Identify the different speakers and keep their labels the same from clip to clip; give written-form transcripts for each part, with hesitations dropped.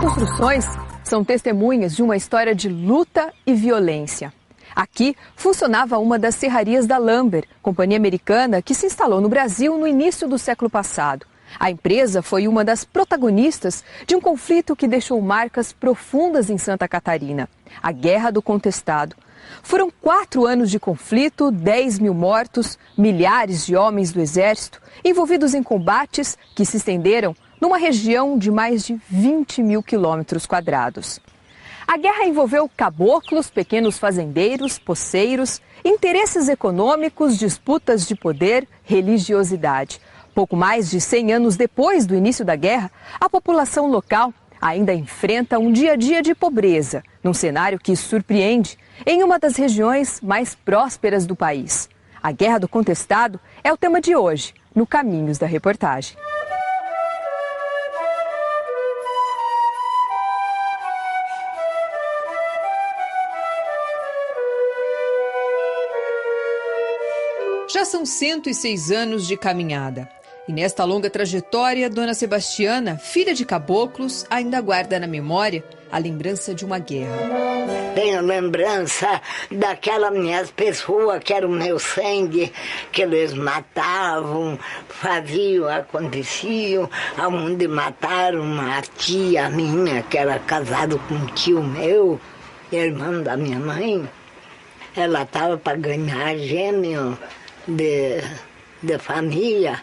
Speaker 1: construções são testemunhas de uma história de luta e violência. Aqui funcionava uma das serrarias da Lamber, companhia americana que se instalou no Brasil no início do século passado. A empresa foi uma das protagonistas de um conflito que deixou marcas profundas em Santa Catarina, a Guerra do Contestado. Foram 4 anos de conflito, 10 mil mortos, milhares de homens do Exército envolvidos em combates que se estenderam numa região de mais de 20 mil quilômetros quadrados. A guerra envolveu caboclos, pequenos fazendeiros, poceiros, interesses econômicos, disputas de poder, religiosidade. Pouco mais de 100 anos depois do início da guerra, a população local ainda enfrenta um dia a dia de pobreza, num cenário que surpreende em uma das regiões mais prósperas do país. A Guerra do Contestado é o tema de hoje, no Caminhos da Reportagem. Já são 106 anos de caminhada. E nesta longa trajetória, Dona Sebastiana, filha de caboclos, ainda guarda na memória a lembrança de uma guerra.
Speaker 2: Tenho lembrança daquela minhas pessoas que era o meu sangue, que eles matavam, faziam, aconteciam, onde mataram uma tia minha, que era casada com um tio meu, irmão da minha mãe. Ela estava para ganhar gêmeo de família.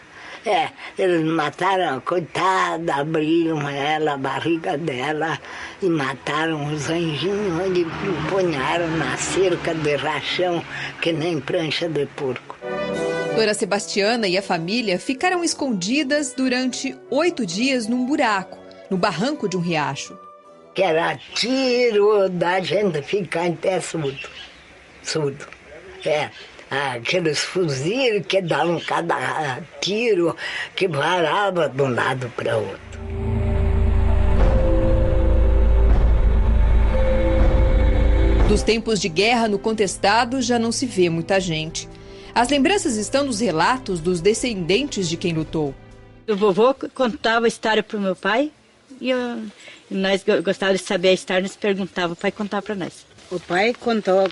Speaker 2: Eles mataram a coitada, abriram ela, a barriga dela e mataram os anjinhos e punharam na cerca de rachão que nem prancha de porco.
Speaker 1: Dona Sebastiana e a família ficaram escondidas durante 8 dias num buraco, no barranco de um riacho.
Speaker 2: Que era tiro da gente ficar em pé surdo. Aqueles fuzis que davam cada tiro que varava de um lado para outro.
Speaker 1: Dos tempos de guerra no Contestado já não se vê muita gente. As lembranças estão nos relatos dos descendentes de quem lutou.
Speaker 3: O vovô contava a história para o meu pai e nós gostávamos de saber a história, nos perguntava, o pai contava para nós.
Speaker 4: O pai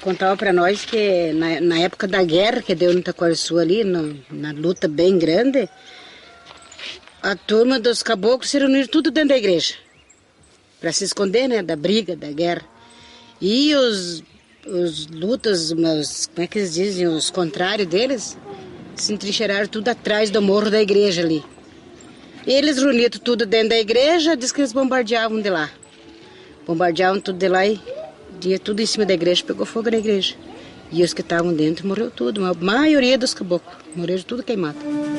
Speaker 4: contava para nós que na época da guerra, que deu no Itaquaraçu ali, na luta bem grande, a turma dos caboclos se reuniram tudo dentro da igreja, para se esconder, né, da briga, da guerra. E os lutas, como é que eles dizem, os contrários deles, se entrincheiraram tudo atrás do morro da igreja ali. E eles reuniram tudo dentro da igreja, diz que eles bombardeavam de lá. Bombardeavam tudo de lá e tudo em cima da igreja, pegou fogo na igreja. E os que estavam dentro morreu tudo, a maioria dos caboclos, morreram tudo queimado.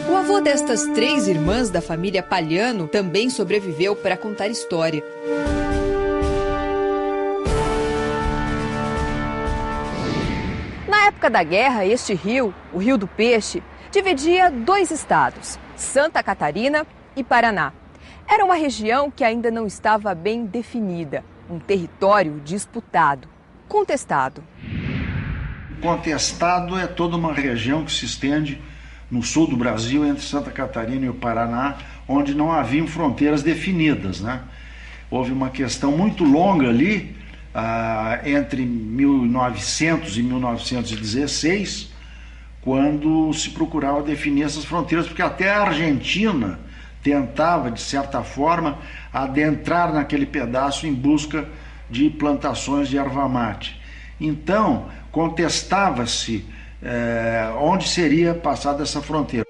Speaker 1: O avô destas 3 irmãs da família Palhano também sobreviveu para contar história. Na época da guerra, este rio, o Rio do Peixe, dividia 2 estados, Santa Catarina e Paraná. Era uma região que ainda não estava bem definida. Um território disputado, contestado.
Speaker 5: Contestado é toda uma região que se estende no sul do Brasil, entre Santa Catarina e o Paraná, onde não haviam fronteiras definidas, né? Houve uma questão muito longa ali, entre 1900 e 1916, quando se procurava definir essas fronteiras, porque até a Argentina tentava, de certa forma, adentrar naquele pedaço em busca de plantações de erva mate. Então, contestava-se onde seria passada essa fronteira.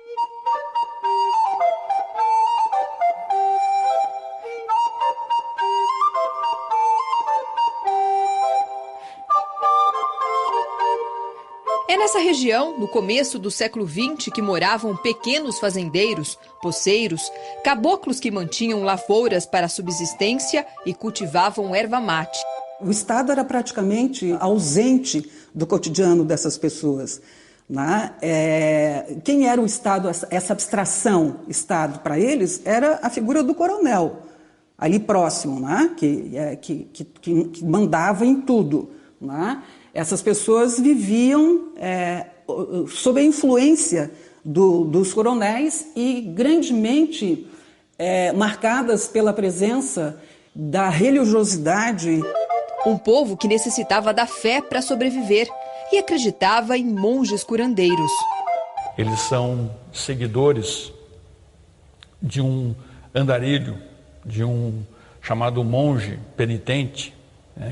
Speaker 1: É nessa região, no começo do século XX, que moravam pequenos fazendeiros, poceiros, caboclos que mantinham lavouras para subsistência e cultivavam erva mate.
Speaker 6: O Estado era praticamente ausente do cotidiano dessas pessoas, né? Quem era o Estado, essa abstração Estado para eles, era a figura do coronel, ali próximo, né? que mandava em tudo, né? Essas pessoas viviam sob a influência dos coronéis e grandemente marcadas pela presença da religiosidade.
Speaker 1: Um povo que necessitava da fé para sobreviver e acreditava em monges curandeiros.
Speaker 7: Eles são seguidores de um andarilho, de um chamado monge penitente,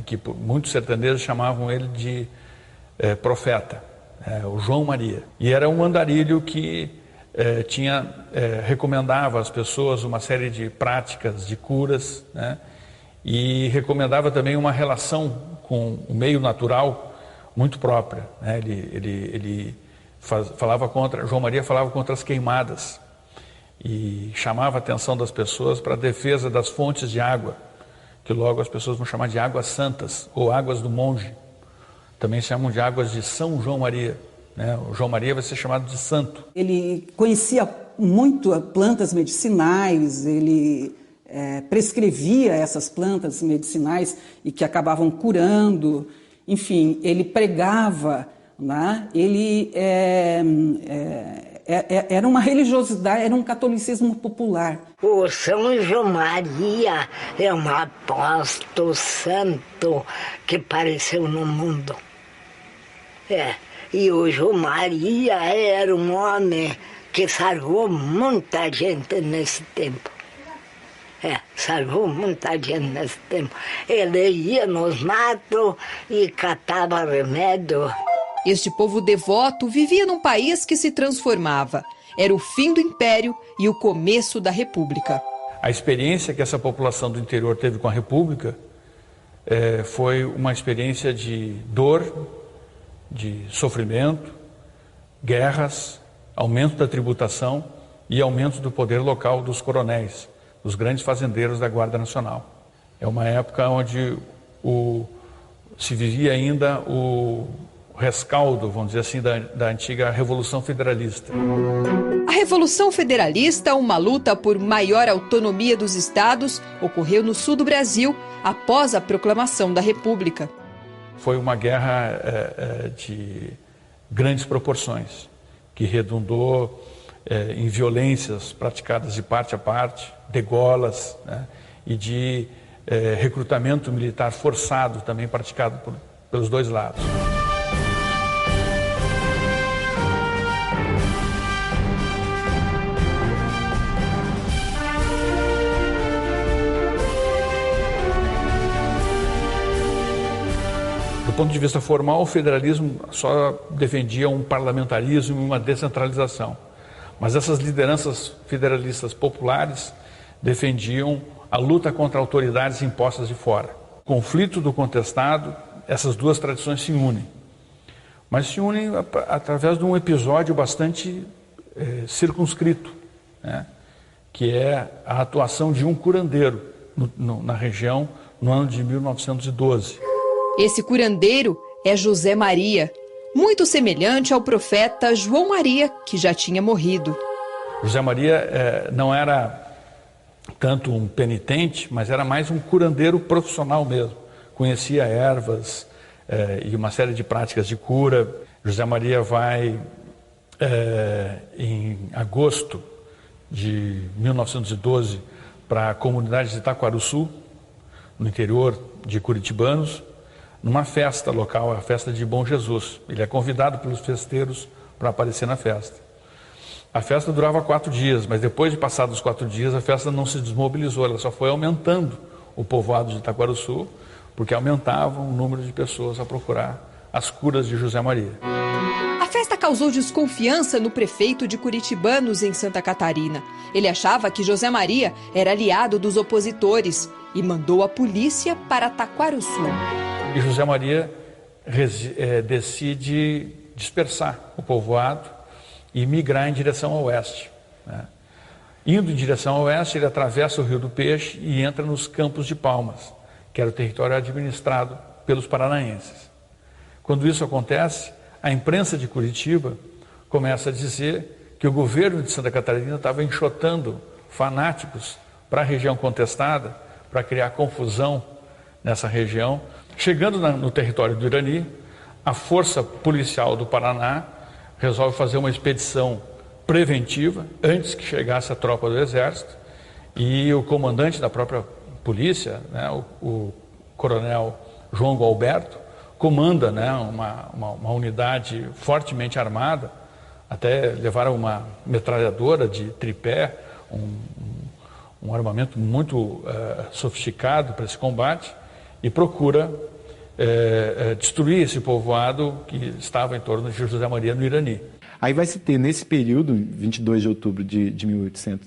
Speaker 7: que muitos sertanejos chamavam ele de profeta, o João Maria. E era um andarilho que recomendava às pessoas uma série de práticas, de curas, e recomendava também uma relação com o meio natural muito própria. João Maria falava contra as queimadas e chamava a atenção das pessoas para a defesa das fontes de água, que logo as pessoas vão chamar de águas santas ou águas do monge. Também chamam de águas de São João Maria. O João Maria vai ser chamado de santo.
Speaker 6: Ele conhecia muito plantas medicinais, ele prescrevia essas plantas medicinais e que acabavam curando. Enfim, ele pregava, ele era uma religiosidade, era um catolicismo popular.
Speaker 2: O São João Maria é um apóstolo santo que apareceu no mundo. E o João Maria era um homem que salvou muita gente nesse tempo. Salvou muita gente nesse tempo. Ele ia nos matos e catava remédio.
Speaker 1: Este povo devoto vivia num país que se transformava. Era o fim do Império e o começo da República.
Speaker 7: A experiência que essa população do interior teve com a República foi uma experiência de dor, de sofrimento, guerras, aumento da tributação e aumento do poder local dos coronéis, dos grandes fazendeiros da Guarda Nacional. É uma época onde se vivia ainda o rescaldo, vamos dizer assim, da antiga Revolução Federalista.
Speaker 1: A Revolução Federalista, uma luta por maior autonomia dos estados, ocorreu no sul do Brasil após a proclamação da República.
Speaker 7: Foi uma guerra de grandes proporções, que redundou em violências praticadas de parte a parte, degolas, e de recrutamento militar forçado também praticado pelos dois lados. Do ponto de vista formal, o federalismo só defendia um parlamentarismo e uma descentralização. Mas essas lideranças federalistas populares defendiam a luta contra autoridades impostas de fora. O conflito do contestado, essas duas tradições se unem. Mas se unem através de um episódio bastante circunscrito, que é a atuação de um curandeiro na região no ano de 1912.
Speaker 1: Esse curandeiro é José Maria, muito semelhante ao profeta João Maria, que já tinha morrido.
Speaker 7: José Maria não era tanto um penitente, mas era mais um curandeiro profissional mesmo. Conhecia ervas e uma série de práticas de cura. José Maria vai, em agosto de 1912, para a comunidade de Itaquaruçu, no interior de Curitibanos, numa festa local, a festa de Bom Jesus. Ele é convidado pelos festeiros para aparecer na festa. A festa durava 4 dias, mas depois de passados 4 dias, a festa não se desmobilizou, ela só foi aumentando o povoado de Itaquaruçu, porque aumentava o número de pessoas a procurar as curas de José Maria.
Speaker 1: A festa causou desconfiança no prefeito de Curitibanos, em Santa Catarina. Ele achava que José Maria era aliado dos opositores e mandou a polícia para Taquaruçu.
Speaker 7: E José Maria decide dispersar o povoado e migrar em direção ao oeste. Indo em direção ao oeste, ele atravessa o Rio do Peixe e entra nos Campos de Palmas, que era o território administrado pelos paranaenses. Quando isso acontece, a imprensa de Curitiba começa a dizer que o governo de Santa Catarina estava enxotando fanáticos para a região contestada, para criar confusão nessa região. Chegando no território do Irani, a Força Policial do Paraná resolve fazer uma expedição preventiva antes que chegasse a tropa do Exército, e o comandante da própria polícia, né, o coronel João Gualberto, comanda, né, uma unidade fortemente armada, até levaram uma metralhadora de tripé, um armamento muito sofisticado para esse combate, e procura destruir esse povoado que estava em torno de José Maria, no Irani.
Speaker 8: Aí vai se ter, nesse período, 22 de outubro de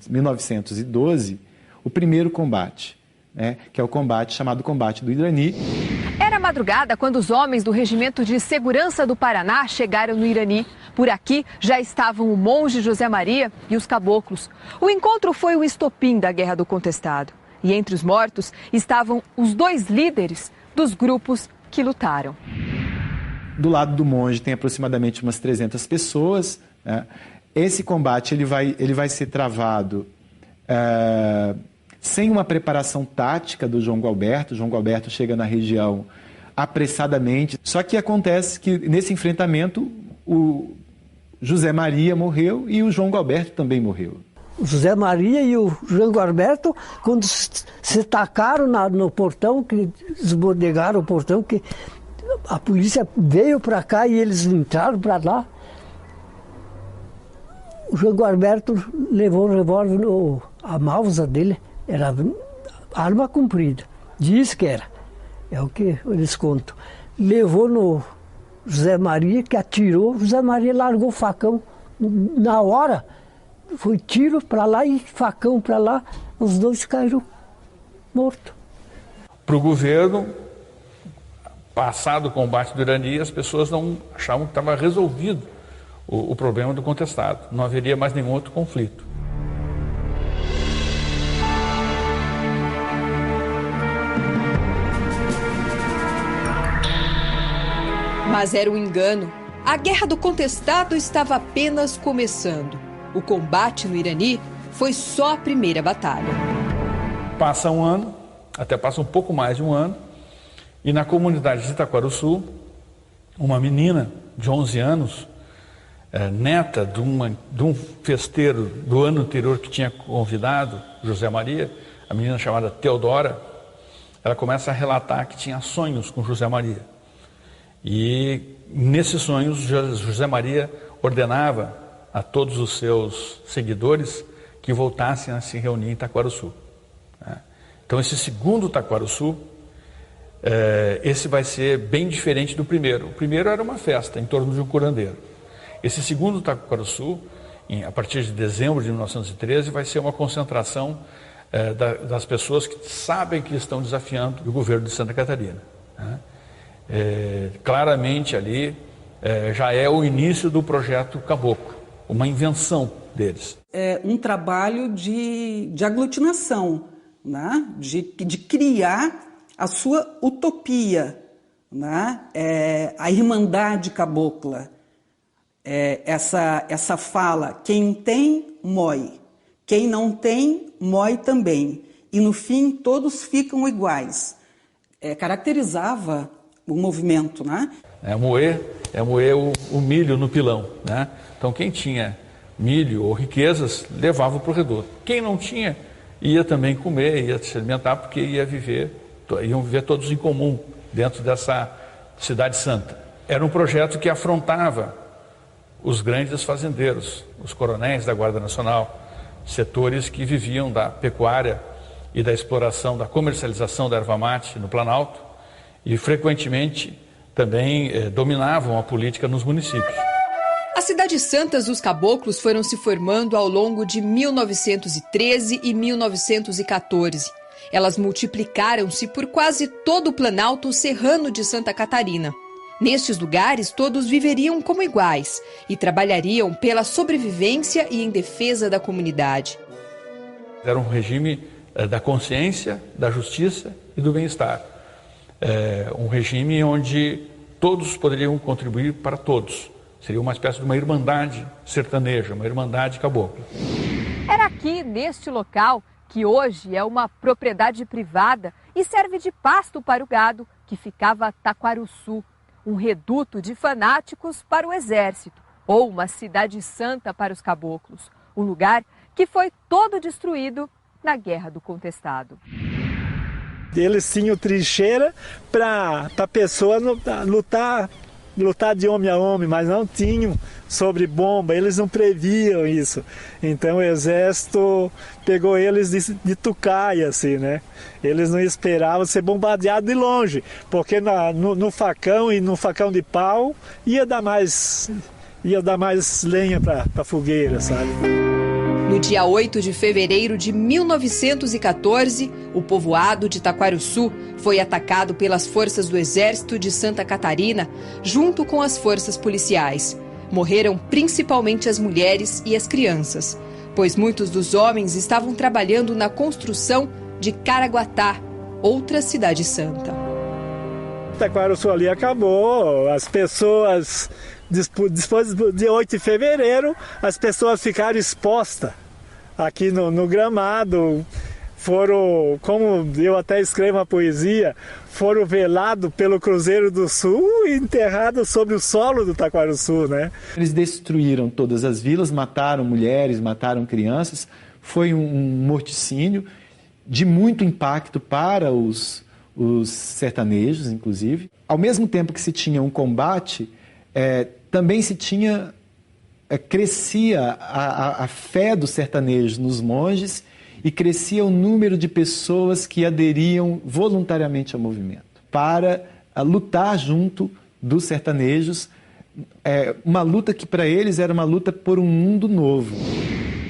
Speaker 8: 1912, o primeiro combate, né, que é o combate chamado Combate do Irani.
Speaker 1: Era madrugada quando os homens do Regimento de Segurança do Paraná chegaram no Irani. Por aqui já estavam o monge José Maria e os caboclos. O encontro foi o estopim da Guerra do Contestado. E entre os mortos estavam os 2 líderes dos grupos que lutaram.
Speaker 8: Do lado do monge tem aproximadamente umas 300 pessoas, né? Esse combate ele vai ser travado sem uma preparação tática do João Gualberto. O João Gualberto chega na região apressadamente. Só que acontece que nesse enfrentamento o José Maria morreu e o João Gualberto também morreu.
Speaker 9: O José Maria e o João Gualberto, quando se tacaram no portão, que desbordegaram o portão, que a polícia veio para cá e eles entraram para lá. O João Gualberto levou o revólver, a malva dele era arma comprida. Diz que era. É o que eles contam. Levou no José Maria, que atirou. José Maria largou o facão. Na hora, foi tiro para lá e facão para lá. Os 2 caíram mortos.
Speaker 7: Para o governo, passado o combate do Irani, as pessoas não achavam que estava resolvido o problema do contestado. Não haveria mais nenhum outro conflito.
Speaker 1: Mas era um engano. A Guerra do Contestado estava apenas começando. O combate no Irani foi só a primeira batalha.
Speaker 7: Passa um ano, até passa um pouco mais de um ano, e na comunidade de Itaquaruçu, uma menina de 11 anos, neta de um festeiro do ano anterior que tinha convidado José Maria, a menina chamada Teodora, ela começa a relatar que tinha sonhos com José Maria. E nesses sonhos, José Maria ordenava a todos os seus seguidores que voltassem a se reunir em Itaquaruçu. Então esse segundo Itaquaruçu, esse vai ser bem diferente do primeiro. O primeiro era uma festa em torno de um curandeiro. Esse segundo Itaquaruçu, a partir de dezembro de 1913, vai ser uma concentração das pessoas que sabem que estão desafiando o governo de Santa Catarina. Claramente ali já é o início do projeto Caboclo, uma invenção deles.
Speaker 6: É um trabalho de aglutinação, né? de criar a sua utopia, né? A irmandade cabocla, essa fala, quem tem, mói, quem não tem, mói também, e no fim todos ficam iguais. Caracterizava o movimento, né?
Speaker 7: Moer o milho no pilão, né? Então quem tinha milho ou riquezas levava para o reduto. Quem não tinha ia também comer, ia se alimentar, porque iam viver todos em comum dentro dessa cidade santa. Era um projeto que afrontava os grandes fazendeiros, os coronéis da Guarda Nacional, setores que viviam da pecuária e da exploração, da comercialização da erva mate no Planalto, e frequentemente também dominavam a política nos municípios.
Speaker 1: As cidades santas dos caboclos foram se formando ao longo de 1913 e 1914. Elas multiplicaram-se por quase todo o Planalto serrano de Santa Catarina. Nestes lugares, todos viveriam como iguais e trabalhariam pela sobrevivência e em defesa da comunidade.
Speaker 7: Era um regime da consciência, da justiça e do bem-estar. Um regime onde todos poderiam contribuir para todos. Seria uma espécie de uma irmandade sertaneja, uma irmandade cabocla.
Speaker 1: Era aqui, neste local, que hoje é uma propriedade privada e serve de pasto para o gado, que ficava Taquaruçu, um reduto de fanáticos para o exército, ou uma cidade santa para os caboclos, um lugar que foi todo destruído na Guerra do Contestado.
Speaker 10: Eles tinham trincheira para a pessoa lutar de homem a homem, mas não tinham sobre bomba, eles não previam isso. Então o exército pegou eles de tucaia, assim, né? Eles não esperavam ser bombardeados de longe, porque no facão e no facão de pau ia dar mais lenha para a fogueira, sabe?
Speaker 1: No dia 8 de fevereiro de 1914, o povoado de Taquarussu foi atacado pelas forças do Exército de Santa Catarina, junto com as forças policiais. Morreram principalmente as mulheres e as crianças, pois muitos dos homens estavam trabalhando na construção de Caraguatá, outra cidade santa.
Speaker 10: Taquarussu ali acabou, as pessoas... Depois de 8 de fevereiro, as pessoas ficaram expostas aqui no gramado, foram, como eu até escrevo uma poesia, foram velados pelo Cruzeiro do Sul e enterrados sobre o solo do Taquarussu, né?
Speaker 8: Eles destruíram todas as vilas, mataram mulheres, mataram crianças, foi um morticínio de muito impacto para os sertanejos, inclusive. Ao mesmo tempo que se tinha um combate, também se tinha, crescia a fé dos sertanejos nos monges e crescia o número de pessoas que aderiam voluntariamente ao movimento para lutar junto dos sertanejos, uma luta que para eles era uma luta por um mundo novo.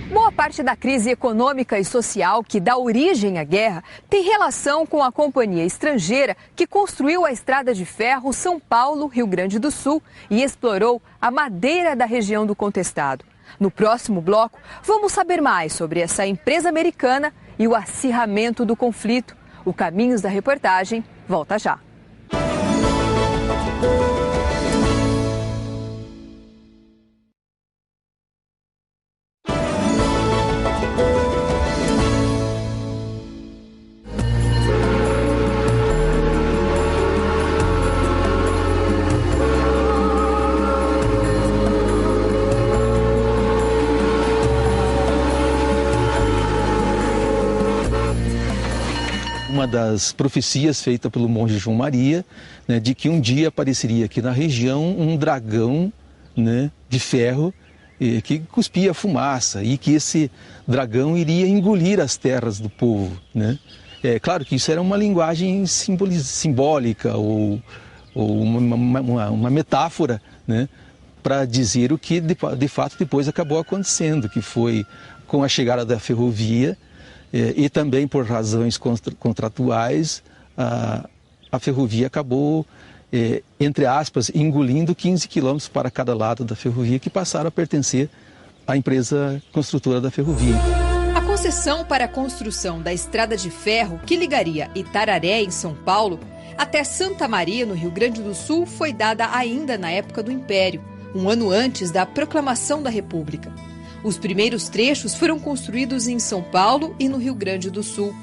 Speaker 1: Boa parte da crise econômica e social que dá origem à guerra tem relação com a companhia estrangeira que construiu a estrada de ferro São Paulo-Rio Grande do Sul e explorou a madeira da região do contestado. No próximo bloco, vamos saber mais sobre essa empresa americana e o acirramento do conflito. O Caminhos da Reportagem volta já.
Speaker 11: Uma das profecias feita pelo monge João Maria, né, de que um dia apareceria aqui na região um dragão, né, de ferro que cuspia fumaça e que esse dragão iria engolir as terras do povo, né? É claro que isso era uma linguagem simbólica ou uma metáfora, né, para dizer o que de fato depois acabou acontecendo, que foi com a chegada da ferrovia. E também por razões contratuais, a ferrovia acabou, entre aspas, engolindo 15 quilômetros para cada lado da ferrovia, que passaram a pertencer à empresa construtora da ferrovia.
Speaker 1: A concessão para a construção da estrada de ferro que ligaria Itararé, em São Paulo, até Santa Maria, no Rio Grande do Sul, foi dada ainda na época do Império, um ano antes da proclamação da República. Os primeiros trechos foram construídos em São Paulo e no Rio Grande do Sul.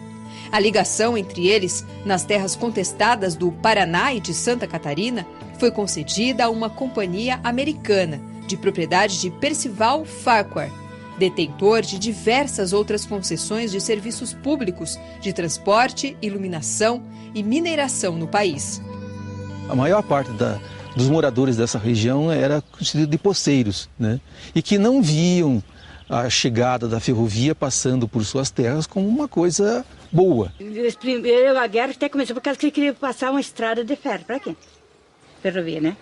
Speaker 1: A ligação entre eles, nas terras contestadas do Paraná e de Santa Catarina, foi concedida a uma companhia americana, de propriedade de Percival Farquhar, detentor de diversas outras concessões de serviços públicos, de transporte, iluminação e mineração no país.
Speaker 11: A maior parte dos moradores dessa região era constituído de poceiros, né? E que não viam a chegada da ferrovia passando por suas terras como uma coisa boa.
Speaker 3: Primeiro a guerra até começou porque eles queriam passar uma estrada de ferro. Para quê? Ferrovia, né?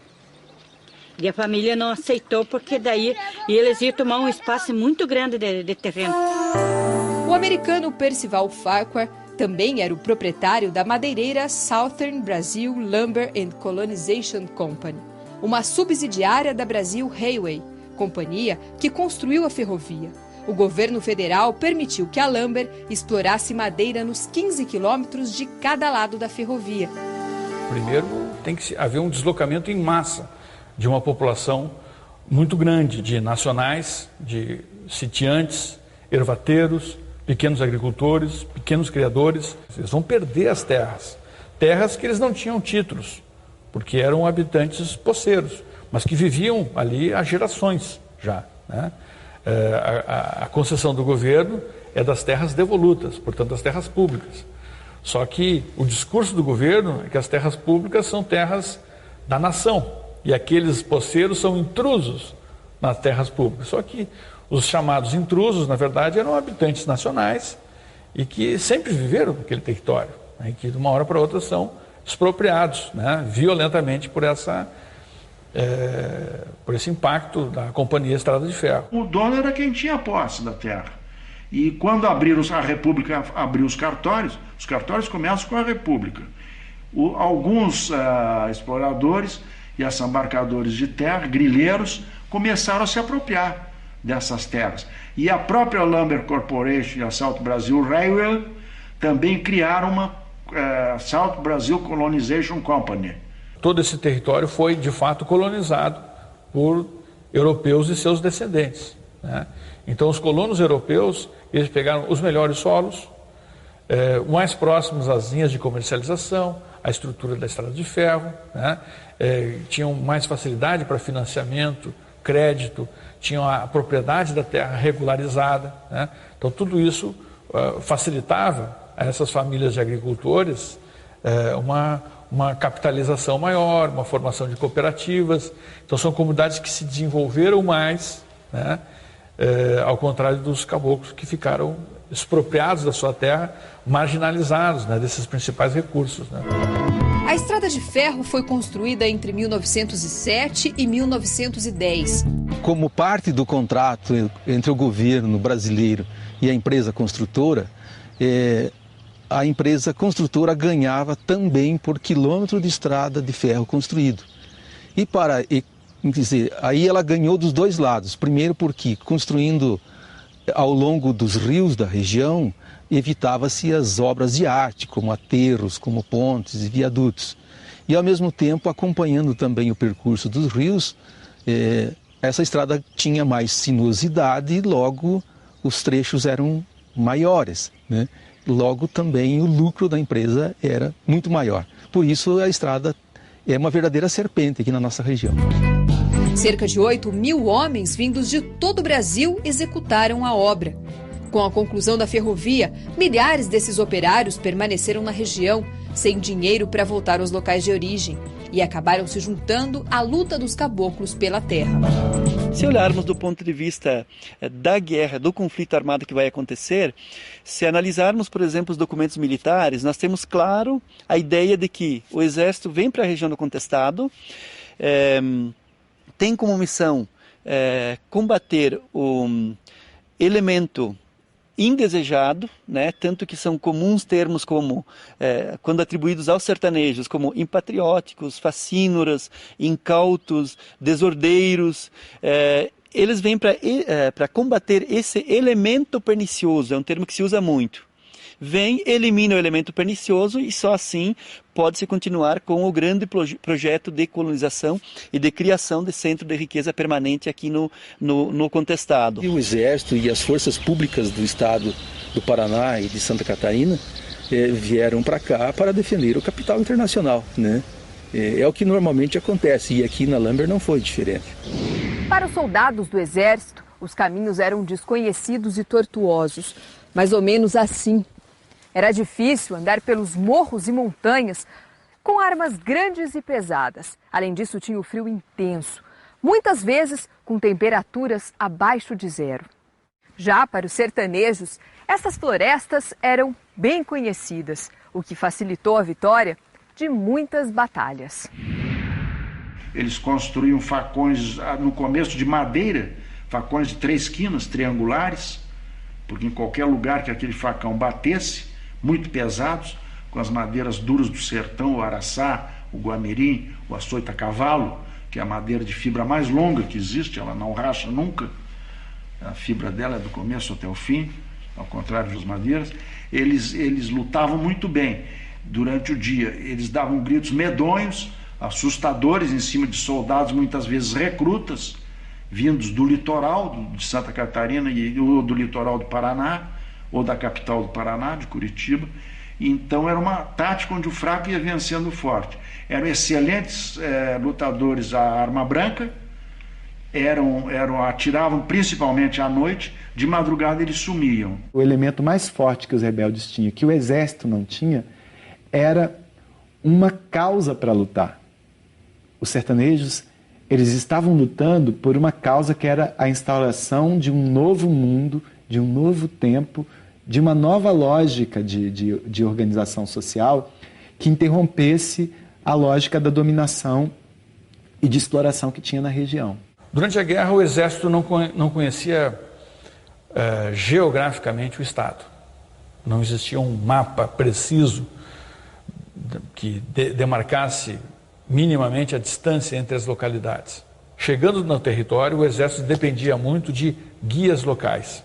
Speaker 3: E a família não aceitou porque daí eles iam tomar um espaço muito grande de terreno.
Speaker 1: O americano Percival Farquhar também era o proprietário da madeireira Southern Brazil Lumber and Colonization Company, uma subsidiária da Brazil Railway, companhia que construiu a ferrovia. O governo federal permitiu que a Lumber explorasse madeira nos 15 quilômetros de cada lado da ferrovia.
Speaker 7: Primeiro, tem que haver um deslocamento em massa de uma população muito grande de nacionais, de sitiantes, ervateiros, pequenos agricultores, pequenos criadores. Eles vão perder as terras. Terras que eles não tinham títulos, porque eram habitantes poceiros, mas que viviam ali há gerações já, né? A concessão do governo é das terras devolutas, portanto das terras públicas. Só que o discurso do governo é que as terras públicas são terras da nação e aqueles poceiros são intrusos nas terras públicas. Só que os chamados intrusos, na verdade, eram habitantes nacionais e que sempre viveram naquele território, né, e que de uma hora para outra são expropriados, né, violentamente por esse impacto da Companhia Estrada de Ferro.
Speaker 5: O dono era quem tinha posse da terra. E quando a República abriu os cartórios começam com a República. Alguns exploradores e assambarcadores de terra, grileiros, começaram a se apropriar dessas terras. E a própria Lumber Corporation e a South Brazil Railway também criaram uma South Brazil Colonization Company.
Speaker 7: Todo esse território foi, de fato, colonizado por europeus e seus descendentes, né? Então, os colonos europeus, eles pegaram os melhores solos, mais próximos às linhas de comercialização, à estrutura da estrada de ferro, né? Tinham mais facilidade para financiamento, crédito, tinham a propriedade da terra regularizada, né? Então, tudo isso facilitava a essas famílias de agricultores uma capitalização maior, uma formação de cooperativas. Então, são comunidades que se desenvolveram mais, né? Ao contrário dos caboclos que ficaram expropriados da sua terra, marginalizados, né, desses principais recursos, né?
Speaker 1: A estrada de ferro foi construída entre 1907 e 1910.
Speaker 11: Como parte do contrato entre o governo brasileiro e a empresa construtora, a empresa construtora ganhava também por quilômetro de estrada de ferro construído. Aí ela ganhou dos dois lados. Primeiro porque, construindo ao longo dos rios da região, evitava-se as obras de arte, como aterros, como pontes e viadutos. E, ao mesmo tempo, acompanhando também o percurso dos rios, essa estrada tinha mais sinuosidade e, logo, os trechos eram maiores, né? Logo, também, o lucro da empresa era muito maior. Por isso, a estrada é uma verdadeira serpente aqui na nossa região.
Speaker 1: Cerca de 8.000 homens vindos de todo o Brasil executaram a obra. Com a conclusão da ferrovia, milhares desses operários permaneceram na região, sem dinheiro para voltar aos locais de origem, e acabaram se juntando à luta dos caboclos pela terra.
Speaker 12: Se olharmos do ponto de vista da guerra, do conflito armado que vai acontecer, se analisarmos, por exemplo, os documentos militares, nós temos claro a ideia de que o exército vem para a região do contestado, tem como missão combater o elemento indesejado, né? Tanto que são comuns termos como, quando atribuídos aos sertanejos, como impatrióticos, facínoras, incautos, desordeiros. Eles vêm para combater esse elemento pernicioso, é um termo que se usa muito. Vem, elimina o elemento pernicioso e só assim pode-se continuar com o grande projeto de colonização e de criação de centro de riqueza permanente aqui no contestado.
Speaker 11: E o Exército e as forças públicas do estado do Paraná e de Santa Catarina vieram para cá para defender o capital internacional, né? É o que normalmente acontece e aqui na Lumber não foi diferente.
Speaker 1: Para os soldados do Exército, os caminhos eram desconhecidos e tortuosos, mais ou menos assim. Era difícil andar pelos morros e montanhas com armas grandes e pesadas. Além disso, tinha o frio intenso, muitas vezes com temperaturas abaixo de zero. Já para os sertanejos, essas florestas eram bem conhecidas, o que facilitou a vitória de muitas batalhas.
Speaker 5: Eles construíam facões, no começo, de madeira, facões de 3 quinas triangulares, porque em qualquer lugar que aquele facão batesse, muito pesados, com as madeiras duras do sertão, o araçá, o guamirim, o açoita cavalo, que é a madeira de fibra mais longa que existe, ela não racha nunca, a fibra dela é do começo até o fim, ao contrário das madeiras. Eles lutavam muito bem durante o dia, eles davam gritos medonhos, assustadores em cima de soldados, muitas vezes recrutas, vindos do litoral de Santa Catarina ou do litoral do Paraná, ou da capital do Paraná, de Curitiba. Então era uma tática onde o fraco ia vencendo o forte. Eram excelentes lutadores à arma branca, atiravam principalmente à noite, de madrugada eles sumiam.
Speaker 8: O elemento mais forte que os rebeldes tinham, que o exército não tinha, era uma causa para lutar. Os sertanejos, eles estavam lutando por uma causa que era a instauração de um novo mundo, de um novo tempo, de uma nova lógica de organização social que interrompesse a lógica da dominação e de exploração que tinha na região.
Speaker 7: Durante a guerra, o exército não conhecia geograficamente o Estado. Não existia um mapa preciso que demarcasse minimamente a distância entre as localidades. Chegando no território, o exército dependia muito de guias locais,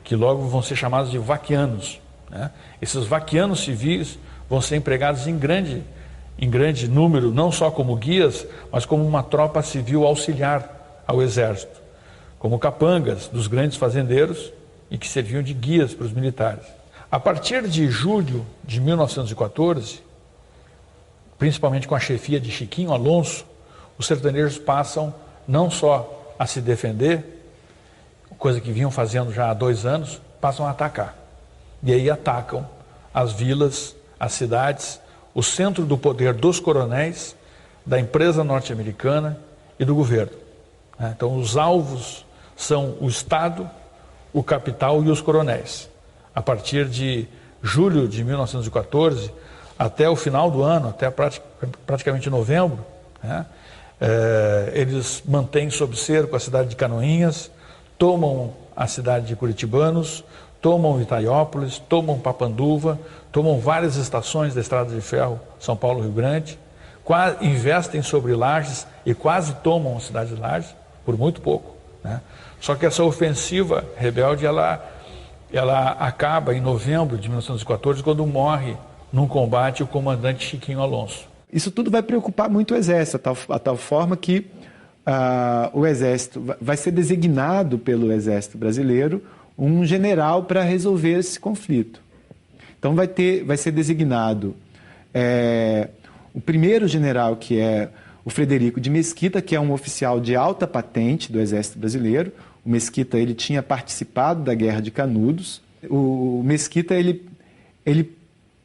Speaker 7: que logo vão ser chamados de vaquianos, né? Esses vaquianos civis vão ser empregados em grande número, não só como guias, mas como uma tropa civil auxiliar ao exército, como capangas dos grandes fazendeiros e que serviam de guias para os militares. A partir de julho de 1914, principalmente com a chefia de Chiquinho Alonso, os sertanejos passam não só a se defender, coisa que vinham fazendo já há 2 anos, passam a atacar. E aí atacam as vilas, as cidades, o centro do poder dos coronéis, da empresa norte-americana e do governo. Então os alvos são o Estado, o capital e os coronéis. A partir de julho de 1914, até o final do ano, até praticamente novembro, eles mantêm sob cerco a cidade de Canoinhas, tomam a cidade de Curitibanos, tomam Itaiópolis, tomam Papanduva, tomam várias estações da Estrada de Ferro São Paulo-Rio Grande, investem sobre Lages e quase tomam a cidade de Lages, por muito pouco, né? Só que essa ofensiva rebelde, ela acaba em novembro de 1914, quando morre num combate o comandante Chiquinho Alonso.
Speaker 8: Isso tudo vai preocupar muito o exército, a tal forma que o exército vai ser designado pelo exército brasileiro um general para resolver esse conflito. Então vai ser designado o primeiro general, que é o Frederico de Mesquita, que é um oficial de alta patente do exército brasileiro. O Mesquita, ele tinha participado da Guerra de Canudos. O Mesquita, ele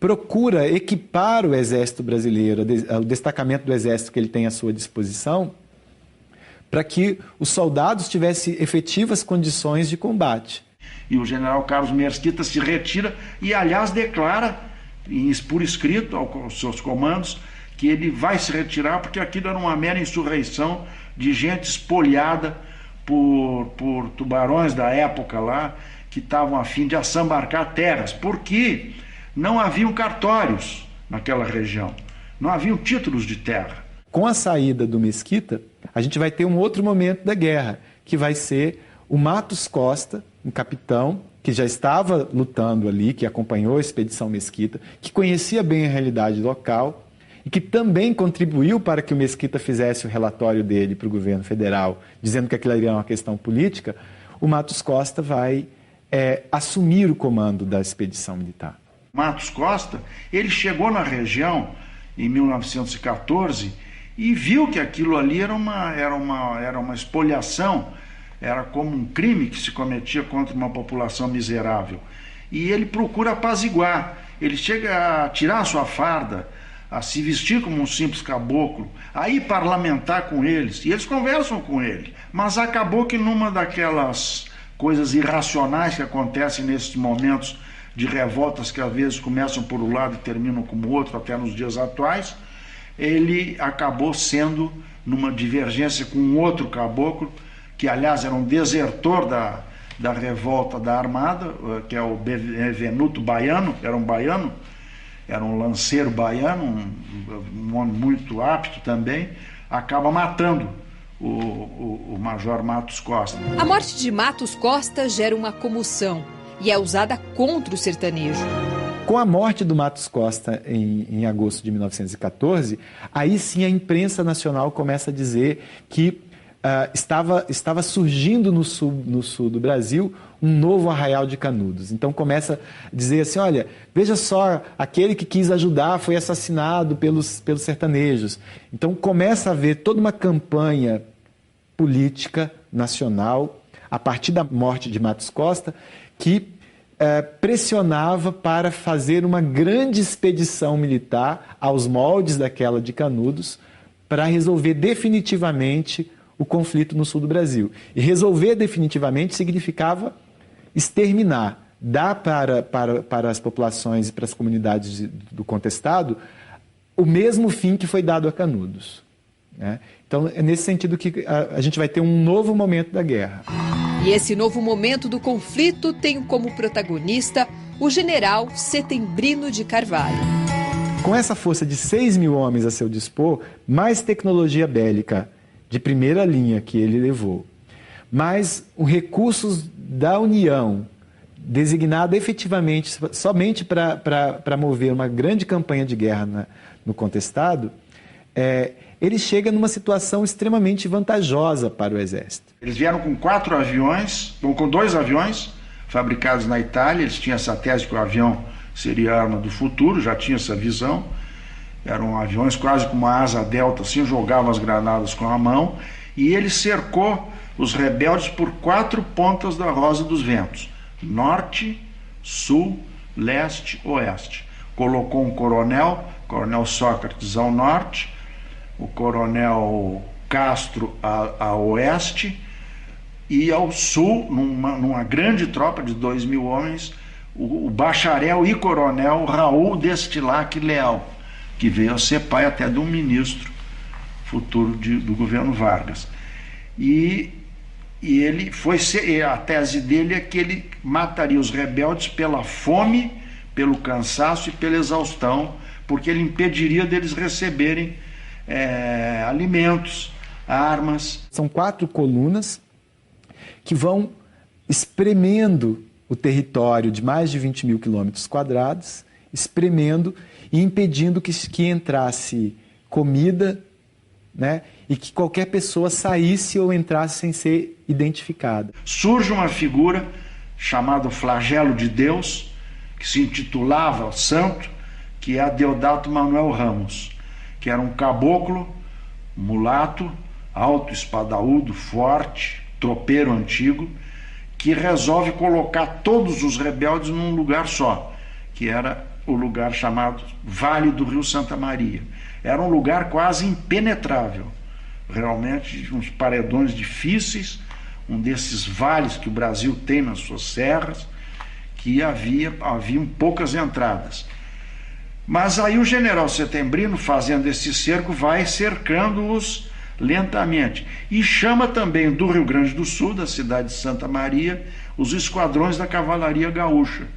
Speaker 8: procura equipar o exército brasileiro, o destacamento do exército que ele tem à sua disposição, para que os soldados tivessem efetivas condições de combate.
Speaker 5: E o general Carlos Mesquita se retira e, aliás, declara por escrito aos seus comandos que ele vai se retirar porque aquilo era uma mera insurreição de gente espolhada por tubarões da época lá, que estavam a fim de assambarcar terras, porque não haviam cartórios naquela região, não haviam títulos de terra.
Speaker 8: Com a saída do Mesquita, a gente vai ter um outro momento da guerra, que vai ser o Matos Costa, um capitão que já estava lutando ali, que acompanhou a expedição Mesquita, que conhecia bem a realidade local e que também contribuiu para que o Mesquita fizesse o relatório dele para o governo federal, dizendo que aquilo era uma questão política. O Matos Costa vai assumir o comando da expedição militar.
Speaker 5: Matos Costa, ele chegou na região em 1914 e viu que aquilo ali era uma espoliação, era como um crime que se cometia contra uma população miserável. E ele procura apaziguar, ele chega a tirar a sua farda, a se vestir como um simples caboclo, a ir parlamentar com eles, e eles conversam com ele. Mas acabou que numa daquelas coisas irracionais que acontecem nesses momentos de revoltas que às vezes começam por um lado e terminam como outro, até nos dias atuais, ele acabou sendo numa divergência com um outro caboclo, que aliás era um desertor da revolta da Armada, que é o Benevenuto Baiano, era um lanceiro baiano, um homem muito apto também, acaba matando o Major Matos Costa.
Speaker 1: A morte de Matos Costa gera uma comoção e é usada contra o sertanejo.
Speaker 8: Com a morte do Matos Costa em agosto de 1914, aí sim a imprensa nacional começa a dizer que estava surgindo no sul do Brasil um novo Arraial de Canudos. Então começa a dizer assim, olha, veja só, aquele que quis ajudar foi assassinado pelos sertanejos. Então começa a haver toda uma campanha política nacional, a partir da morte de Matos Costa, que pressionava para fazer uma grande expedição militar aos moldes daquela de Canudos para resolver definitivamente o conflito no sul do Brasil. E resolver definitivamente significava exterminar, dar para as populações e para as comunidades do contestado o mesmo fim que foi dado a Canudos, né? Então, é nesse sentido que a gente vai ter um novo momento da guerra.
Speaker 1: E esse novo momento do conflito tem como protagonista o general Setembrino de Carvalho.
Speaker 8: Com essa força de 6 mil homens a seu dispor, mais tecnologia bélica de primeira linha que ele levou, mais os recursos da União, designado efetivamente somente para mover uma grande campanha de guerra no contestado, ele chega numa situação extremamente vantajosa para o Exército.
Speaker 5: Eles vieram com 4 aviões, ou com 2 aviões fabricados na Itália. Eles tinham essa tese que o avião seria a arma do futuro, já tinha essa visão. Eram aviões quase com uma asa delta, assim, jogavam as granadas com a mão. E ele cercou os rebeldes por 4 pontas da Rosa dos Ventos: norte, sul, leste, oeste. Colocou um coronel Sócrates ao norte, o coronel Castro a oeste, e ao sul, numa grande tropa de 2 mil homens, o bacharel e coronel Raul Destilac Leal, que veio a ser pai até de um ministro futuro do governo Vargas. E ele a tese dele é que ele mataria os rebeldes pela fome, pelo cansaço e pela exaustão, porque ele impediria deles receberem alimentos, armas.
Speaker 8: São 4 colunas que vão espremendo o território de mais de 20 mil quilômetros quadrados, espremendo e impedindo que entrasse comida, né, e que qualquer pessoa saísse ou entrasse sem ser identificada.
Speaker 5: Surge uma figura chamada Flagelo de Deus, que se intitulava santo, que é a Deodato Manuel Ramos, que era um caboclo, mulato, alto, espadaúdo, forte, tropeiro antigo, que resolve colocar todos os rebeldes num lugar só, que era o lugar chamado Vale do Rio Santa Maria. Era um lugar quase impenetrável, realmente uns paredões difíceis, um desses vales que o Brasil tem nas suas serras, que haviam poucas entradas. Mas aí o general Setembrino, fazendo esse cerco, vai cercando-os lentamente. E chama também do Rio Grande do Sul, da cidade de Santa Maria, os esquadrões da Cavalaria Gaúcha,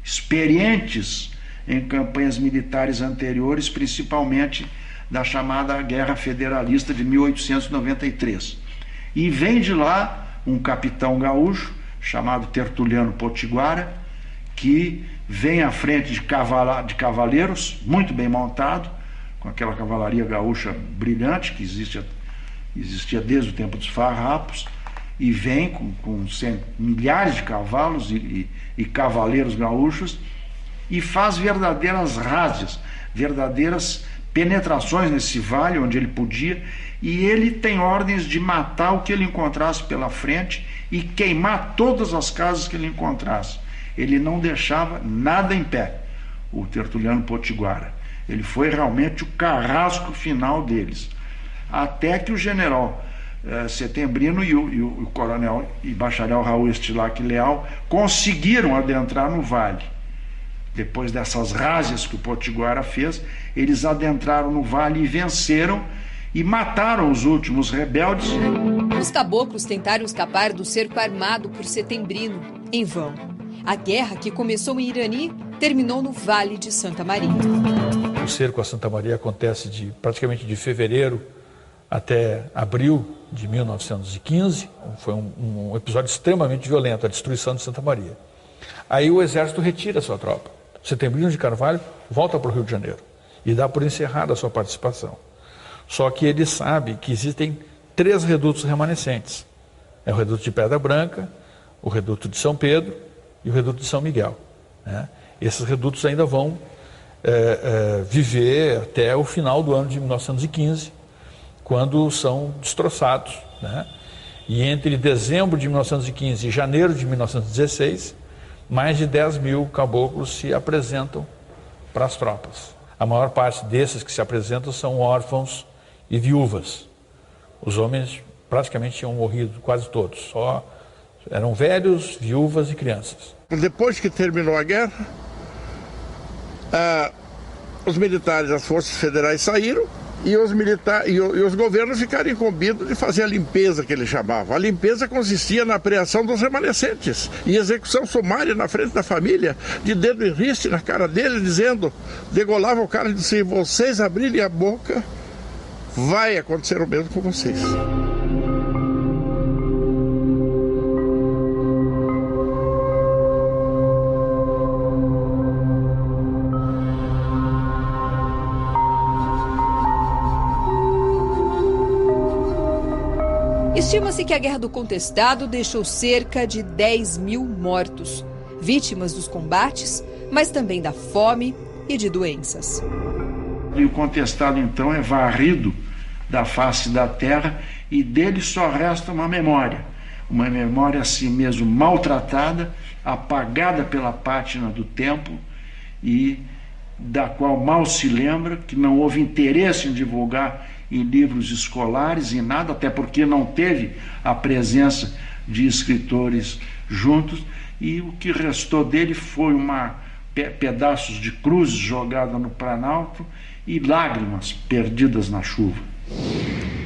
Speaker 5: experientes em campanhas militares anteriores, principalmente da chamada Guerra Federalista de 1893. E vem de lá um capitão gaúcho, chamado Tertuliano Potiguara, que vem à frente de cavaleiros, muito bem montado, com aquela cavalaria gaúcha brilhante, que existia desde o tempo dos farrapos, e vem com milhares de cavalos e cavaleiros gaúchos, e faz verdadeiras rázias, verdadeiras penetrações nesse vale onde ele podia, e ele tem ordens de matar o que ele encontrasse pela frente e queimar todas as casas que ele encontrasse. Ele não deixava nada em pé, o Tertuliano Potiguara. Ele foi realmente o carrasco final deles. Até que o general Setembrino e o coronel e bacharel Raul Destilac Leal conseguiram adentrar no vale. Depois dessas rázias que o Potiguara fez, eles adentraram no vale e venceram e mataram os últimos rebeldes.
Speaker 1: Os caboclos tentaram escapar do cerco armado por Setembrino, em vão. A guerra, que começou em Irani, terminou no Vale de Santa Maria.
Speaker 7: O cerco a Santa Maria acontece praticamente de fevereiro até abril de 1915. Foi um episódio extremamente violento, a destruição de Santa Maria. Aí o exército retira sua tropa. Setembrino de Carvalho volta para o Rio de Janeiro e dá por encerrada a sua participação. Só que ele sabe que existem 3 redutos remanescentes. É o reduto de Pedra Branca, o reduto de São Pedro e o reduto de São Miguel, né? Esses redutos ainda vão viver até o final do ano de 1915, quando são destroçados, né? E entre dezembro de 1915 e janeiro de 1916, mais de 10 mil caboclos se apresentam para as tropas. A maior parte desses que se apresentam são órfãos e viúvas. Os homens praticamente tinham morrido, quase todos. Só eram velhos, viúvas e crianças.
Speaker 13: Depois que terminou a guerra, os militares, as forças federais saíram e os governos ficaram incumbidos de fazer a limpeza que eles chamavam. A limpeza consistia na apreensão dos remanescentes e execução sumária na frente da família, de dedo em riste na cara deles, dizendo, degolava o cara e dizia, vocês abrirem a boca, vai acontecer o mesmo com vocês.
Speaker 1: Estima-se que a Guerra do Contestado deixou cerca de 10 mil mortos, vítimas dos combates, mas também da fome e de doenças.
Speaker 5: E o contestado, então, é varrido da face da terra e dele só resta uma memória assim mesmo maltratada, apagada pela pátina do tempo e da qual mal se lembra, que não houve interesse em divulgar em livros escolares, em nada, até porque não teve a presença de escritores juntos, e o que restou dele foi pedaços de cruzes jogadas no Planalto e lágrimas perdidas na chuva.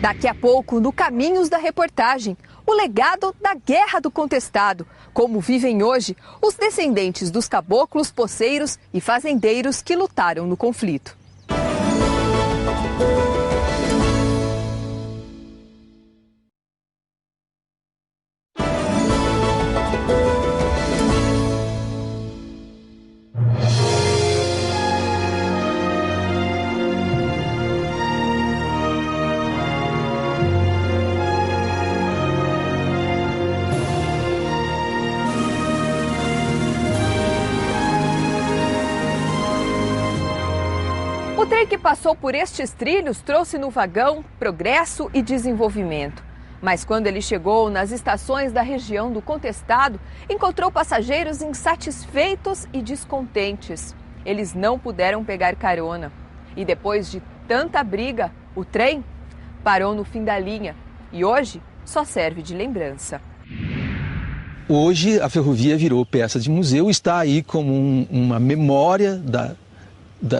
Speaker 1: Daqui a pouco, no Caminhos da Reportagem, o legado da Guerra do Contestado, como vivem hoje os descendentes dos caboclos, poceiros e fazendeiros que lutaram no conflito. O trem que passou por estes trilhos trouxe no vagão progresso e desenvolvimento. Mas quando ele chegou nas estações da região do Contestado, encontrou passageiros insatisfeitos e descontentes. Eles não puderam pegar carona. E depois de tanta briga, o trem parou no fim da linha e hoje só serve de lembrança.
Speaker 11: Hoje a ferrovia virou peça de museu, está aí como uma memória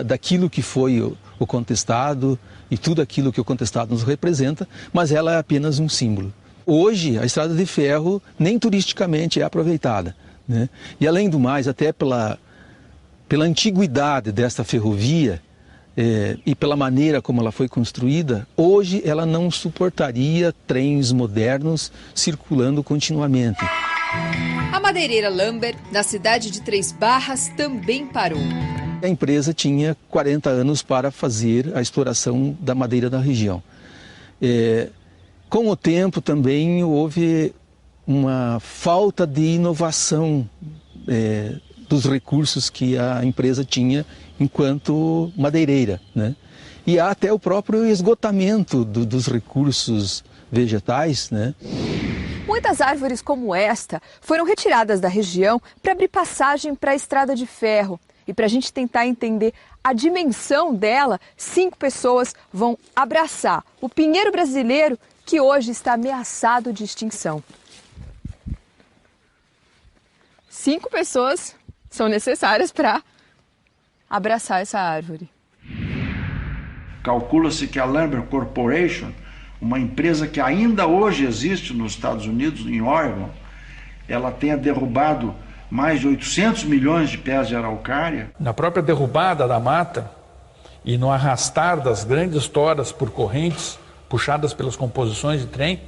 Speaker 11: daquilo que foi o contestado e tudo aquilo que o contestado nos representa, mas ela é apenas um símbolo. Hoje, a estrada de ferro nem turisticamente é aproveitada, né? E além do mais, até pela antiguidade desta ferrovia e pela maneira como ela foi construída, hoje ela não suportaria trens modernos circulando continuamente.
Speaker 1: A madeireira Lambert, na cidade de Três Barras, também parou.
Speaker 11: A empresa tinha 40 anos para fazer a exploração da madeira da região. Com o tempo também houve uma falta de inovação dos recursos que a empresa tinha enquanto madeireira, né? E há até o próprio esgotamento dos recursos vegetais, né?
Speaker 1: Muitas árvores como esta foram retiradas da região para abrir passagem para a estrada de ferro. E para a gente tentar entender a dimensão dela, 5 pessoas vão abraçar o pinheiro brasileiro que hoje está ameaçado de extinção. 5 pessoas são necessárias para abraçar essa árvore.
Speaker 5: Calcula-se que a Lambert Corporation, uma empresa que ainda hoje existe nos Estados Unidos, em Oregon, ela tenha derrubado mais de 800 milhões de pés de araucária.
Speaker 7: Na própria derrubada da mata e no arrastar das grandes toras por correntes puxadas pelas composições de trem,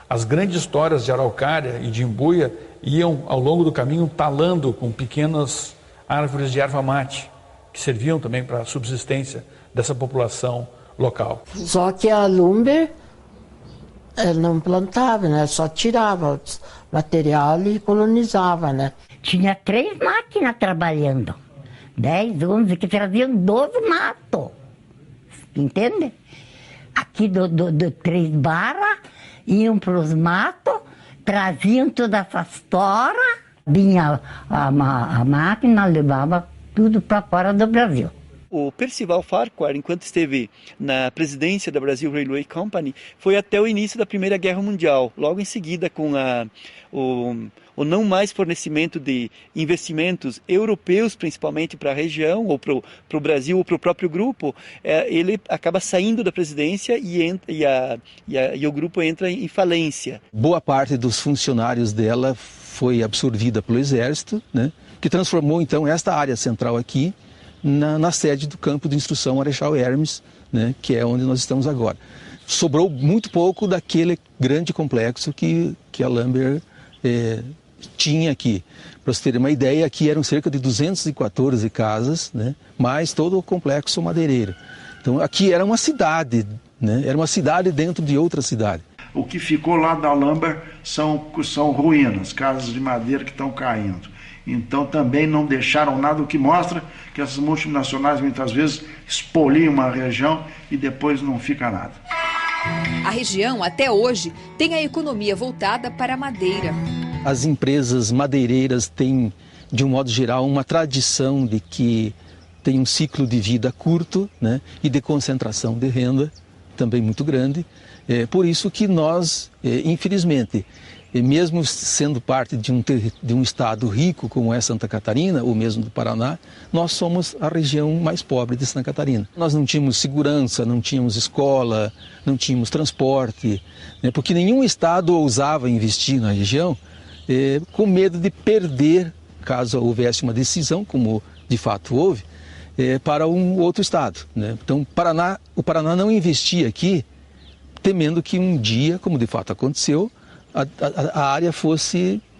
Speaker 7: as grandes toras de araucária e de embuia iam ao longo do caminho talando com pequenas árvores de erva mate, que serviam também para a subsistência dessa população local.
Speaker 14: Só que a Lambert não plantava, né? Só tirava o material e colonizava, né?
Speaker 15: Tinha 3 máquinas trabalhando, 10, 11, que traziam 12 matos, entende? Aqui do Três Barras iam para os matos, traziam todas essas toras, vinha a máquina, levava tudo para fora do Brasil.
Speaker 12: O Percival Farquhar, enquanto esteve na presidência da Brazil Railway Company, foi até o início da Primeira Guerra Mundial. Logo em seguida, com o não mais fornecimento de investimentos europeus, principalmente para a região, ou para o Brasil, ou para o próprio grupo, ele acaba saindo da presidência e o grupo entra em falência.
Speaker 11: Boa parte dos funcionários dela foi absorvida pelo Exército, né, que transformou então esta área central aqui na sede do campo de instrução Marechal Hermes, né, que é onde nós estamos agora. Sobrou muito pouco daquele grande complexo que a Lambert tinha aqui. Para vocês terem uma ideia, aqui eram cerca de 214 casas, né, mais todo o complexo madeireiro. Então aqui era uma cidade, né, era uma cidade dentro de outra cidade.
Speaker 5: O que ficou lá da Lambert são ruínas, casas de madeira que estão caindo. Então também não deixaram nada, o que mostra que essas multinacionais muitas vezes expoliam uma região e depois não fica nada.
Speaker 1: A região, até hoje, tem a economia voltada para a madeira.
Speaker 11: As empresas madeireiras têm, de um modo geral, uma tradição de que tem um ciclo de vida curto, né, e de concentração de renda também muito grande. Por isso que nós, infelizmente, mesmo sendo parte de um estado rico como é Santa Catarina, ou mesmo do Paraná, nós somos a região mais pobre de Santa Catarina. Nós não tínhamos segurança, não tínhamos escola, não tínhamos transporte, né, porque nenhum estado ousava investir na região com medo de perder, caso houvesse uma decisão, como de fato houve, para um outro estado, né? Então o Paraná não investia aqui, temendo que um dia, como de fato aconteceu, a área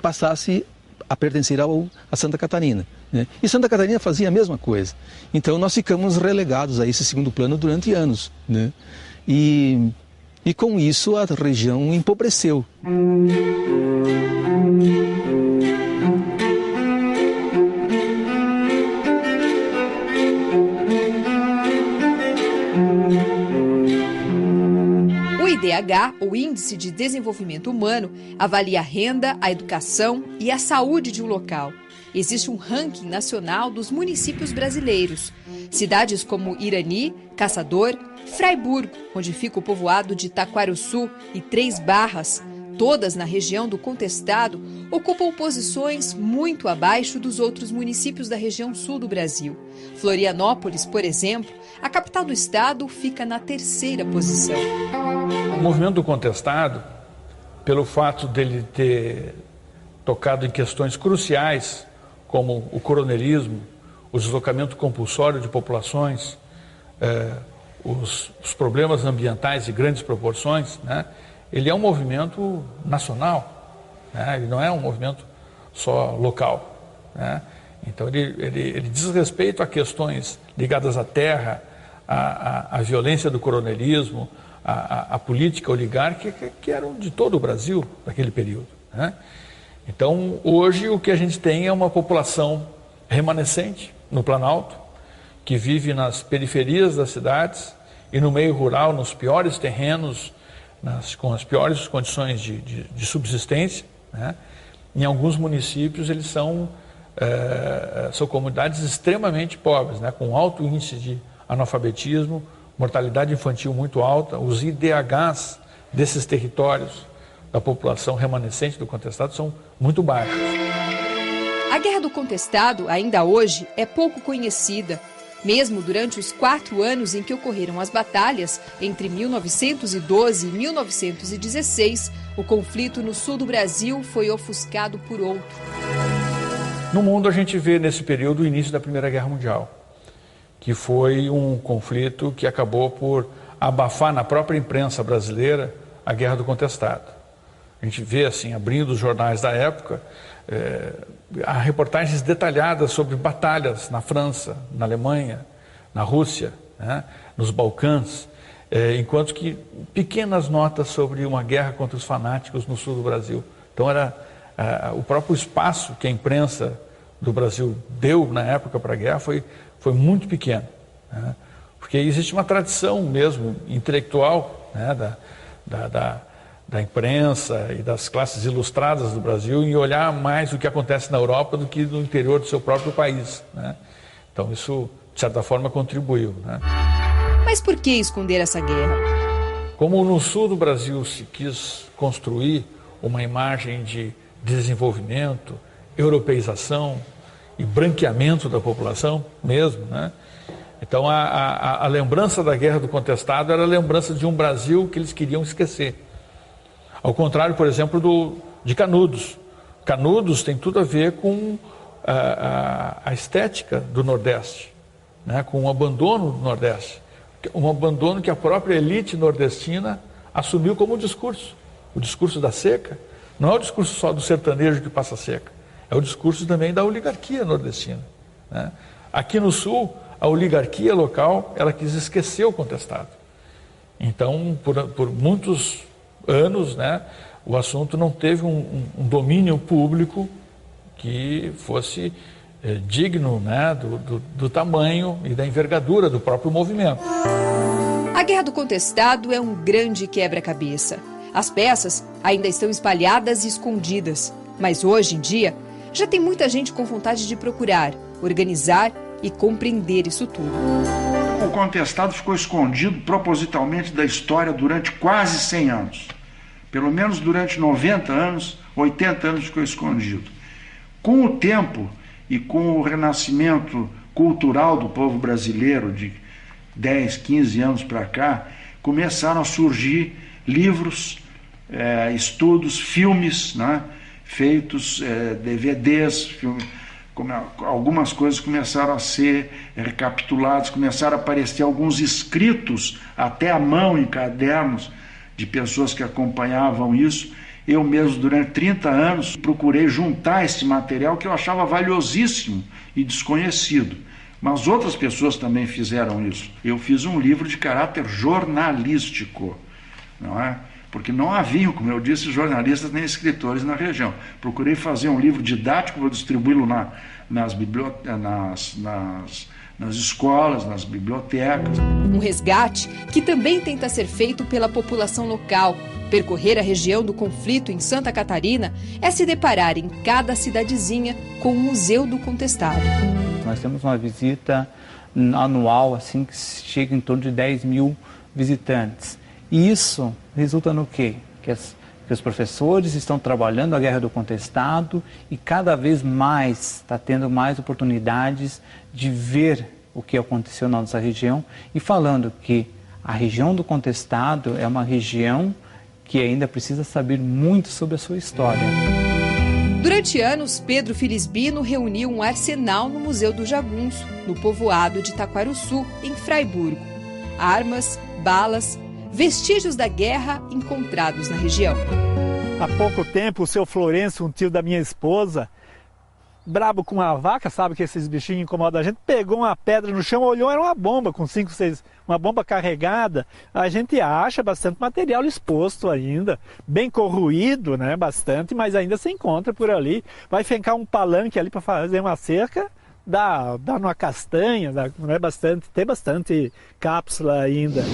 Speaker 11: passasse a pertencer a Santa Catarina, né? E Santa Catarina fazia a mesma coisa. Então nós ficamos relegados a esse segundo plano durante anos, né? E com isso a região empobreceu.
Speaker 1: O IDH, o Índice de Desenvolvimento Humano, avalia a renda, a educação e a saúde de um local. Existe um ranking nacional dos municípios brasileiros. Cidades como Irani, Caçador, Fraiburgo, onde fica o povoado de Taquarussu, e Três Barras, todas na região do Contestado, ocupam posições muito abaixo dos outros municípios da região sul do Brasil. Florianópolis, por exemplo, a capital do estado, fica na 3ª posição.
Speaker 7: O movimento do Contestado, pelo fato dele ter tocado em questões cruciais, como o coronelismo, o deslocamento compulsório de populações, os problemas ambientais de grandes proporções, né? Ele é um movimento nacional, né? Ele não é um movimento só local, né? Então ele diz respeito a questões ligadas à terra, à violência do coronelismo, à política oligárquica que eram de todo o Brasil naquele período, né? Então hoje o que a gente tem é uma população remanescente no Planalto, que vive nas periferias das cidades e no meio rural, nos piores terrenos, com as piores condições de subsistência, né? Em alguns municípios eles são comunidades extremamente pobres, né? Com alto índice de analfabetismo, mortalidade infantil muito alta. Os IDHs desses territórios da população remanescente do Contestado são muito baixos.
Speaker 1: A Guerra do Contestado, ainda hoje, é pouco conhecida. Mesmo durante os 4 anos em que ocorreram as batalhas, entre 1912 e 1916, o conflito no sul do Brasil foi ofuscado por outro.
Speaker 7: No mundo a gente vê nesse período o início da Primeira Guerra Mundial, que foi um conflito que acabou por abafar na própria imprensa brasileira a Guerra do Contestado. A gente vê, assim, abrindo os jornais da época, há reportagens detalhadas sobre batalhas na França, na Alemanha, na Rússia, né, nos Balcãs, enquanto que pequenas notas sobre uma guerra contra os fanáticos no sul do Brasil. Então era o próprio espaço que a imprensa do Brasil deu na época para a guerra foi muito pequeno, né, porque existe uma tradição mesmo intelectual, né, da imprensa e das classes ilustradas do Brasil em olhar mais o que acontece na Europa do que no interior do seu próprio país, né? Então isso, de certa forma, contribuiu, né?
Speaker 1: Mas por que esconder essa guerra?
Speaker 7: Como no sul do Brasil se quis construir uma imagem de desenvolvimento, europeização e branqueamento da população mesmo, né? Então a lembrança da Guerra do Contestado era a lembrança de um Brasil que eles queriam esquecer. Ao contrário, por exemplo, de Canudos. Canudos tem tudo a ver com a estética do Nordeste, né? Com o abandono do Nordeste. Um abandono que a própria elite nordestina assumiu como discurso. O discurso da seca não é o discurso só do sertanejo que passa seca, é o discurso também da oligarquia nordestina, né? Aqui no Sul, a oligarquia local, ela quis esquecer o contestado. Então, por muitos anos, né, o assunto não teve um domínio público que fosse digno, né, do tamanho e da envergadura do próprio movimento.
Speaker 1: A Guerra do Contestado é um grande quebra-cabeça. As peças ainda estão espalhadas e escondidas, mas hoje em dia já tem muita gente com vontade de procurar, organizar e compreender isso tudo.
Speaker 5: O contestado ficou escondido propositalmente da história durante quase 100 anos. Pelo menos durante 90 anos, 80 anos ficou escondido. Com o tempo e com o renascimento cultural do povo brasileiro de 10, 15 anos para cá, começaram a surgir livros, estudos, filmes, né, feitos, DVDs, algumas coisas começaram a ser recapituladas, começaram a aparecer alguns escritos, até à mão em cadernos, de pessoas que acompanhavam isso. Eu mesmo, durante 30 anos, procurei juntar esse material que eu achava valiosíssimo e desconhecido. Mas outras pessoas também fizeram isso. Eu fiz um livro de caráter jornalístico, não é? Porque não haviam, como eu disse, jornalistas nem escritores na região. Procurei fazer um livro didático, vou distribuí-lo nas escolas, nas bibliotecas.
Speaker 1: Um resgate que também tenta ser feito pela população local. Percorrer a região do conflito em Santa Catarina é se deparar em cada cidadezinha com o Museu do Contestado.
Speaker 16: Nós temos uma visita anual assim que chega em torno de 10 mil visitantes. E isso resulta no quê? Que os professores estão trabalhando a Guerra do Contestado e cada vez mais está tendo mais oportunidades de ver o que aconteceu na nossa região e falando que a região do Contestado é uma região que ainda precisa saber muito sobre a sua história.
Speaker 1: Durante anos, Pedro Filisbino reuniu um arsenal no Museu do Jagunço, no povoado de Taquarussu, em Fraiburgo. Armas, balas, vestígios da guerra encontrados na região.
Speaker 10: Há pouco tempo, o seu Florencio, um tio da minha esposa, brabo com uma vaca, sabe que esses bichinhos incomodam a gente, pegou uma pedra no chão, olhou, era uma bomba com 5, 6, uma bomba carregada. A gente acha bastante material exposto ainda, bem corroído, né, bastante, mas ainda se encontra por ali. Vai fincar um palanque ali para fazer uma cerca, dá numa castanha, né, tem bastante cápsula ainda.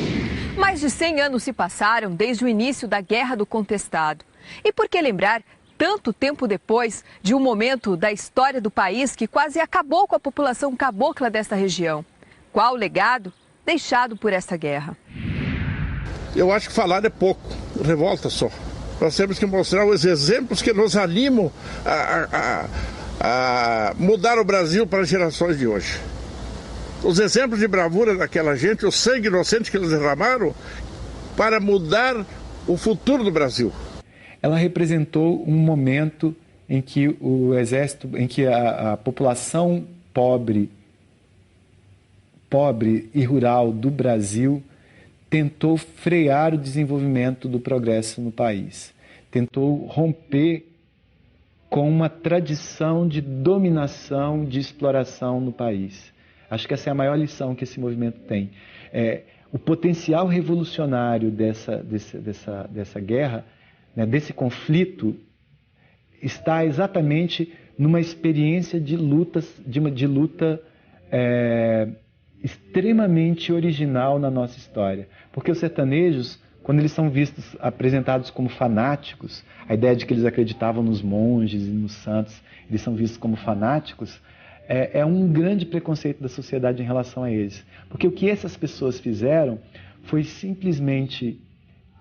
Speaker 1: Mais de 100 anos se passaram desde o início da Guerra do Contestado. E por que lembrar tanto tempo depois de um momento da história do país que quase acabou com a população cabocla desta região? Qual o legado deixado por essa guerra?
Speaker 13: Eu acho que falar é pouco, revolta só. Nós temos que mostrar os exemplos que nos animam a mudar o Brasil para as gerações de hoje. Os exemplos de bravura daquela gente, o sangue inocente que eles derramaram para mudar o futuro do Brasil.
Speaker 8: Ela representou um momento em que o exército, em que a população pobre e rural do Brasil tentou frear o desenvolvimento do progresso no país. Tentou romper com uma tradição de dominação, de exploração no país. Acho que essa é a maior lição que esse movimento tem. O potencial revolucionário dessa guerra, né, desse conflito, está exatamente numa experiência de luta extremamente original na nossa história. Porque os sertanejos quando eles são vistos, apresentados como fanáticos, a ideia de que eles acreditavam nos monges e nos santos, eles são vistos como fanáticos, é um grande preconceito da sociedade em relação a eles. Porque o que essas pessoas fizeram foi simplesmente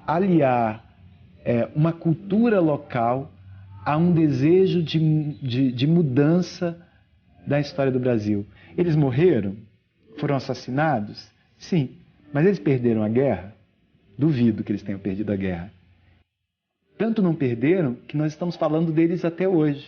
Speaker 8: aliar uma cultura local a um desejo de mudança da história do Brasil. Eles morreram? Foram assassinados? Sim. Mas eles perderam a guerra? Duvido que eles tenham perdido a guerra. Tanto não perderam que nós estamos falando deles até hoje.